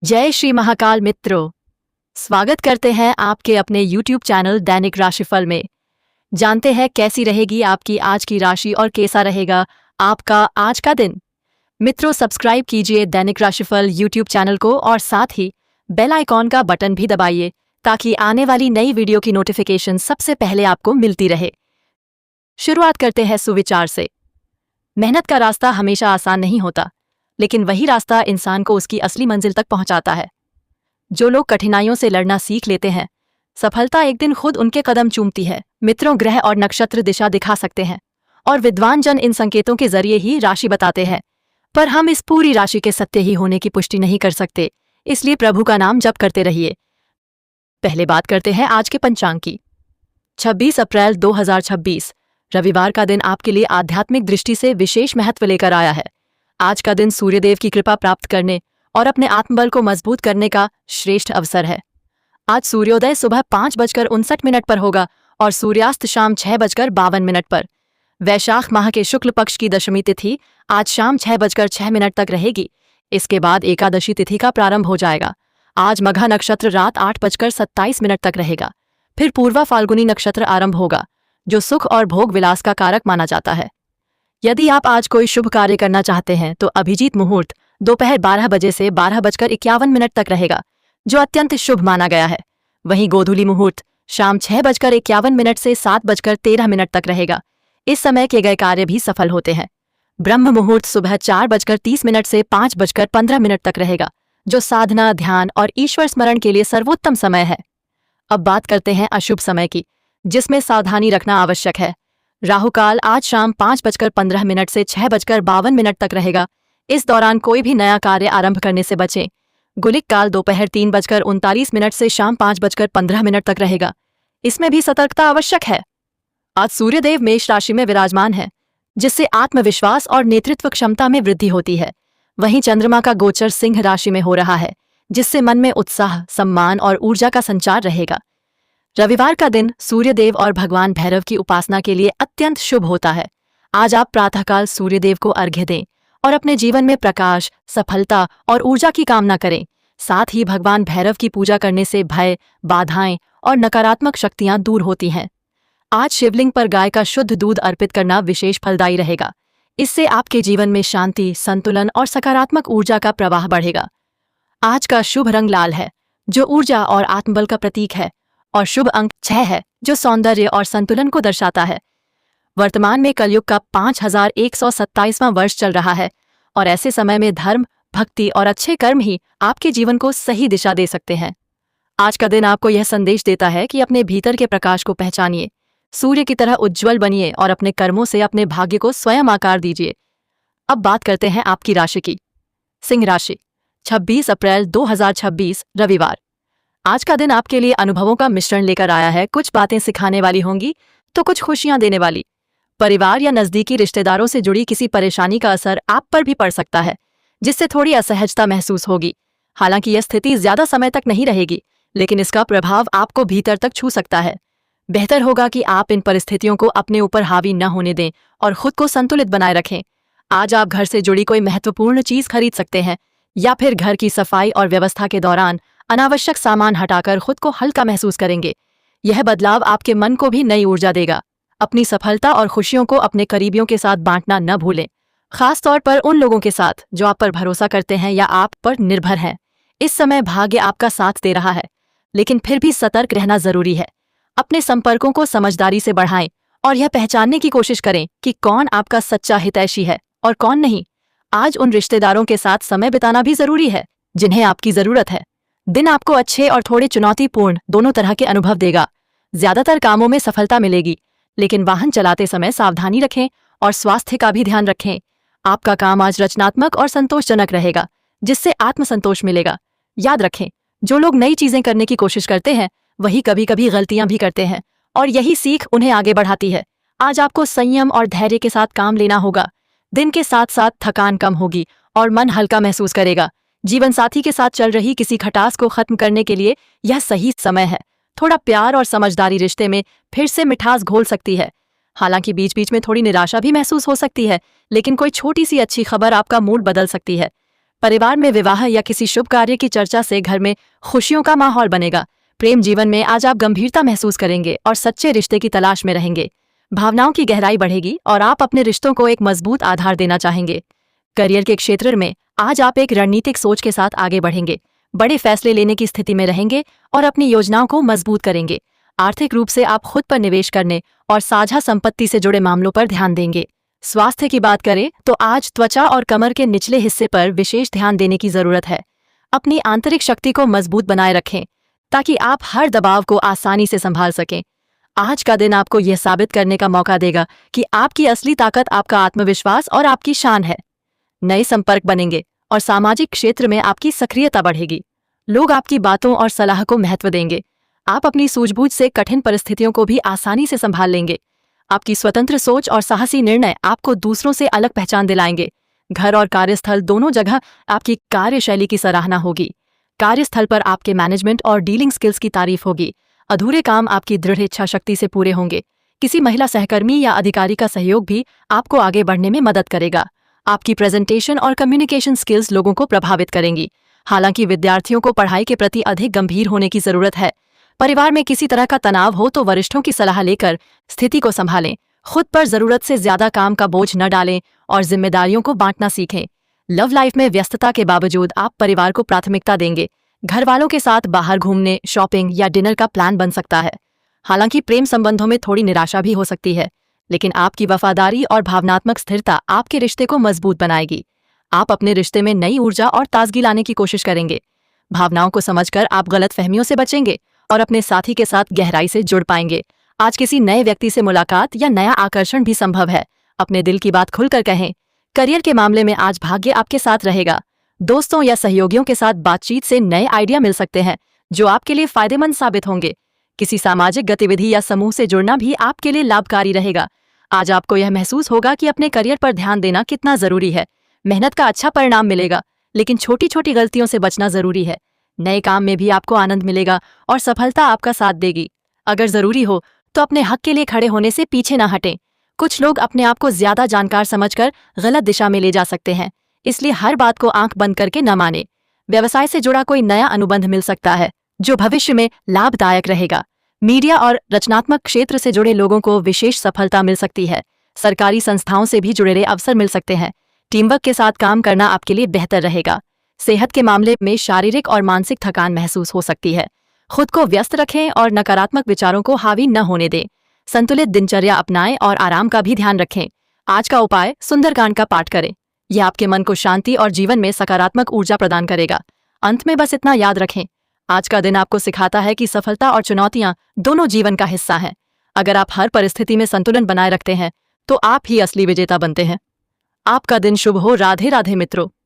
जय श्री महाकाल मित्रों, स्वागत करते हैं आपके अपने YouTube चैनल दैनिक राशिफल में। जानते हैं कैसी रहेगी आपकी आज की राशि और कैसा रहेगा आपका आज का दिन। मित्रों, सब्सक्राइब कीजिए दैनिक राशिफल YouTube चैनल को और साथ ही बेल आइकॉन का बटन भी दबाइए ताकि आने वाली नई वीडियो की नोटिफिकेशन सबसे पहले आपको मिलती रहे। शुरुआत करते हैं सुविचार से। मेहनत का रास्ता हमेशा आसान नहीं होता, लेकिन वही रास्ता इंसान को उसकी असली मंजिल तक पहुंचाता है। जो लोग कठिनाइयों से लड़ना सीख लेते हैं, सफलता एक दिन खुद उनके कदम चूमती है। मित्रों, ग्रह और नक्षत्र दिशा दिखा सकते हैं और विद्वान जन इन संकेतों के जरिए ही राशि बताते हैं, पर हम इस पूरी राशि के सत्य ही होने की पुष्टि नहीं कर सकते, इसलिए प्रभु का नाम जप करते रहिए। पहले बात करते हैं आज के पंचांग की। 26 अप्रैल 2026 रविवार का दिन आपके लिए आध्यात्मिक दृष्टि से विशेष महत्व लेकर आया है। आज का दिन सूर्यदेव की कृपा प्राप्त करने और अपने आत्मबल को मजबूत करने का श्रेष्ठ अवसर है। आज सूर्योदय सुबह 5:59 पर होगा और सूर्यास्त शाम 6:52 पर। वैशाख माह के शुक्ल पक्ष की दशमी तिथि आज शाम 6:06 तक रहेगी। इसके बाद एकादशी तिथि का प्रारंभ हो जाएगा। आज मघा नक्षत्र रात 8:27 तक रहेगा। फिर पूर्वा फाल्गुनी नक्षत्र आरंभ होगा, जो सुख और भोग विलास का कारक माना जाता है। यदि आप आज कोई शुभ कार्य करना चाहते हैं तो अभिजीत मुहूर्त दोपहर 12 बजे से 12:51 तक रहेगा, जो अत्यंत शुभ माना गया है। वहीं गोधूली मुहूर्त शाम 6:51 से 7:13 तक रहेगा। इस समय किए गए कार्य भी सफल होते हैं। ब्रह्म मुहूर्त सुबह 4:30 से 5:15 तक रहेगा, जो साधना, ध्यान और ईश्वर स्मरण के लिए सर्वोत्तम समय है। अब बात करते हैं अशुभ समय की, जिसमें सावधानी रखना आवश्यक है। राहुकाल आज शाम 5:15 से 6:52 तक रहेगा। इस दौरान कोई भी नया कार्य आरंभ करने से बचें। गुलिक काल दोपहर 3:39 से शाम 5:15 तक रहेगा। इसमें भी सतर्कता आवश्यक है। आज सूर्यदेव मेष राशि में विराजमान है, जिससे आत्मविश्वास और नेतृत्व क्षमता में वृद्धि होती है। वहीं चंद्रमा का गोचर सिंह राशि में हो रहा है, जिससे मन में उत्साह, सम्मान और ऊर्जा का संचार रहेगा। रविवार का दिन सूर्यदेव और भगवान भैरव की उपासना के लिए अत्यंत शुभ होता है। आज आप प्रातःकाल सूर्यदेव को अर्घ्य दें और अपने जीवन में प्रकाश, सफलता और ऊर्जा की कामना करें। साथ ही भगवान भैरव की पूजा करने से भय, बाधाएं और नकारात्मक शक्तियां दूर होती हैं। आज शिवलिंग पर गाय का शुद्ध दूध अर्पित करना विशेष फलदायी रहेगा। इससे आपके जीवन में शांति, संतुलन और सकारात्मक ऊर्जा का प्रवाह बढ़ेगा। आज का शुभ रंग लाल है, जो ऊर्जा और आत्मबल का प्रतीक है, और शुभ अंक 6 है, जो सौंदर्य और संतुलन को दर्शाता है। वर्तमान में कलयुग का 5127वां वर्ष चल रहा है और ऐसे समय में धर्म, भक्ति और अच्छे कर्म ही आपके जीवन को सही दिशा दे सकते हैं। आज का दिन आपको यह संदेश देता है कि अपने भीतर के प्रकाश को पहचानिए, सूर्य की तरह उज्ज्वल बनिए और अपने कर्मों से अपने भाग्य को स्वयं आकार दीजिए। अब बात करते हैं आपकी राशि की। सिंह राशि, 26 अप्रैल 2026 रविवार। आज का दिन आपके लिए अनुभवों का मिश्रण लेकर आया है। कुछ बातें सिखाने वाली होंगी तो कुछ खुशियां देने वाली। परिवार या नजदीकी रिश्तेदारों से जुड़ी किसी परेशानी का असर आप पर भी पड़ सकता है, जिससे थोड़ी असहजता महसूस होगी। हालांकि यह स्थिति ज्यादा समय तक नहीं रहेगी, लेकिन इसका प्रभाव आपको भीतर तक छू सकता है। बेहतर होगा कि आप इन परिस्थितियों को अपने ऊपर हावी न होने दें और खुद को संतुलित बनाए रखें। आज आप घर से जुड़ी कोई महत्वपूर्ण चीज खरीद सकते हैं या फिर घर की सफाई और व्यवस्था के दौरान अनावश्यक सामान हटाकर खुद को हल्का महसूस करेंगे। यह बदलाव आपके मन को भी नई ऊर्जा देगा। अपनी सफलता और खुशियों को अपने करीबियों के साथ बांटना न भूलें, खास तौर पर उन लोगों के साथ जो आप पर भरोसा करते हैं या आप पर निर्भर हैं। इस समय भाग्य आपका साथ दे रहा है, लेकिन फिर भी सतर्क रहना जरूरी है। अपने संपर्कों को समझदारी से बढ़ाएं और यह पहचानने की कोशिश करें कि कौन आपका सच्चा हितैषी है और कौन नहीं। आज उन रिश्तेदारों के साथ समय बिताना भी जरूरी है जिन्हें आपकी जरूरत है। दिन आपको अच्छे और थोड़े चुनौतीपूर्ण दोनों तरह के अनुभव देगा। ज्यादातर कामों में सफलता मिलेगी, लेकिन वाहन चलाते समय सावधानी रखें और स्वास्थ्य का भी ध्यान रखें। आपका काम आज रचनात्मक और संतोषजनक रहेगा, जिससे आत्मसंतोष मिलेगा। याद रखें, जो लोग नई चीजें करने की कोशिश करते हैं वही कभी कभी गलतियां भी करते हैं, और यही सीख उन्हें आगे बढ़ाती है। आज आपको संयम और धैर्य के साथ काम लेना होगा। दिन के साथ साथ थकान कम होगी और मन हल्का महसूस करेगा। जीवन साथी के साथ चल रही किसी खटास को खत्म करने के लिए यह सही समय है। थोड़ा प्यार और समझदारी रिश्ते में फिर से मिठास घोल सकती है। हालांकि बीच बीच में थोड़ी निराशा भी महसूस हो सकती है, लेकिन कोई छोटी सी अच्छी खबर आपका मूड बदल सकती है। परिवार में विवाह या किसी शुभ कार्य की चर्चा से घर में खुशियों का माहौल बनेगा। प्रेम जीवन में आज आप गंभीरता महसूस करेंगे और सच्चे रिश्ते की तलाश में रहेंगे। भावनाओं की गहराई बढ़ेगी और आप अपने रिश्तों को एक मजबूत आधार देना चाहेंगे। करियर के क्षेत्र में आज आप एक रणनीतिक सोच के साथ आगे बढ़ेंगे, बड़े फैसले लेने की स्थिति में रहेंगे और अपनी योजनाओं को मजबूत करेंगे। आर्थिक रूप से आप खुद पर निवेश करने और साझा संपत्ति से जुड़े मामलों पर ध्यान देंगे। स्वास्थ्य की बात करें तो आज त्वचा और कमर के निचले हिस्से पर विशेष ध्यान देने की जरूरत है। अपनी आंतरिक शक्ति को मजबूत बनाए रखें ताकि आप हर दबाव को आसानी से संभाल सकें। आज का दिन आपको यह साबित करने का मौका देगा कि आपकी असली ताकत आपका आत्मविश्वास और आपकी शान है। नए संपर्क बनेंगे और सामाजिक क्षेत्र में आपकी सक्रियता बढ़ेगी। लोग आपकी बातों और सलाह को महत्व देंगे। आप अपनी सूझबूझ से कठिन परिस्थितियों को भी आसानी से संभाल लेंगे। आपकी स्वतंत्र सोच और साहसी निर्णय आपको दूसरों से अलग पहचान दिलाएंगे। घर और कार्यस्थल दोनों जगह आपकी कार्यशैली की सराहना होगी। कार्यस्थल पर आपके मैनेजमेंट और डीलिंग स्किल्स की तारीफ होगी। अधूरे काम आपकी दृढ़ इच्छा शक्ति से पूरे होंगे। किसी महिला सहकर्मी या अधिकारी का सहयोग भी आपको आगे बढ़ने में मदद करेगा। आपकी प्रेजेंटेशन और कम्युनिकेशन स्किल्स लोगों को प्रभावित करेंगी। हालांकि विद्यार्थियों को पढ़ाई के प्रति अधिक गंभीर होने की जरूरत है। परिवार में किसी तरह का तनाव हो तो वरिष्ठों की सलाह लेकर स्थिति को संभालें। खुद पर जरूरत से ज्यादा काम का बोझ न डालें और जिम्मेदारियों को बांटना सीखें। लव लाइफ में व्यस्तता के बावजूद आप परिवार को प्राथमिकता देंगे। घर वालों के साथ बाहर घूमने, शॉपिंग या डिनर का प्लान बन सकता है। हालांकि प्रेम संबंधों में थोड़ी निराशा भी हो सकती है, लेकिन आपकी वफादारी और भावनात्मक स्थिरता आपके रिश्ते को मजबूत बनाएगी। आप अपने रिश्ते में नई ऊर्जा और ताजगी लाने की कोशिश करेंगे। भावनाओं को समझकर आप गलतफहमियों से बचेंगे और अपने साथी के साथ गहराई से जुड़ पाएंगे। आज किसी नए व्यक्ति से मुलाकात या नया आकर्षण भी संभव है। अपने दिल की बात खुलकर कहें। करियर के मामले में आज भाग्य आपके साथ रहेगा। दोस्तों या सहयोगियों के साथ बातचीत से नए आइडिया मिल सकते हैं जो आपके लिए फायदेमंद साबित होंगे। किसी सामाजिक गतिविधि या समूह से जुड़ना भी आपके लिए लाभकारी रहेगा। आज आपको यह महसूस होगा कि अपने करियर पर ध्यान देना कितना जरूरी है। मेहनत का अच्छा परिणाम मिलेगा, लेकिन छोटी छोटी गलतियों से बचना जरूरी है। नए काम में भी आपको आनंद मिलेगा और सफलता आपका साथ देगी। अगर जरूरी हो तो अपने हक के लिए खड़े होने से पीछे न हटें। कुछ लोग अपने आप को ज्यादा जानकार समझकर गलत दिशा में ले जा सकते हैं, इसलिए हर बात को आंख बंद करके न माने। व्यवसाय से जुड़ा कोई नया अनुबंध मिल सकता है जो भविष्य में लाभदायक रहेगा। मीडिया और रचनात्मक क्षेत्र से जुड़े लोगों को विशेष सफलता मिल सकती है। सरकारी संस्थाओं से भी जुड़े अवसर मिल सकते हैं। टीमवर्क के साथ काम करना आपके लिए बेहतर रहेगा। सेहत के मामले में शारीरिक और मानसिक थकान महसूस हो सकती है। खुद को व्यस्त रखें और नकारात्मक विचारों को हावी न होने दें। संतुलित दिनचर्या अपनाएं और आराम का भी ध्यान रखें। आज का उपाय सुंदरकांड का पाठ करें। यह आपके मन को शांति और जीवन में सकारात्मक ऊर्जा प्रदान करेगा। अंत में बस इतना याद रखें, आज का दिन आपको सिखाता है कि सफलता और चुनौतियां दोनों जीवन का हिस्सा हैं। अगर आप हर परिस्थिति में संतुलन बनाए रखते हैं तो आप ही असली विजेता बनते हैं। आपका दिन शुभ हो। राधे राधे मित्रों।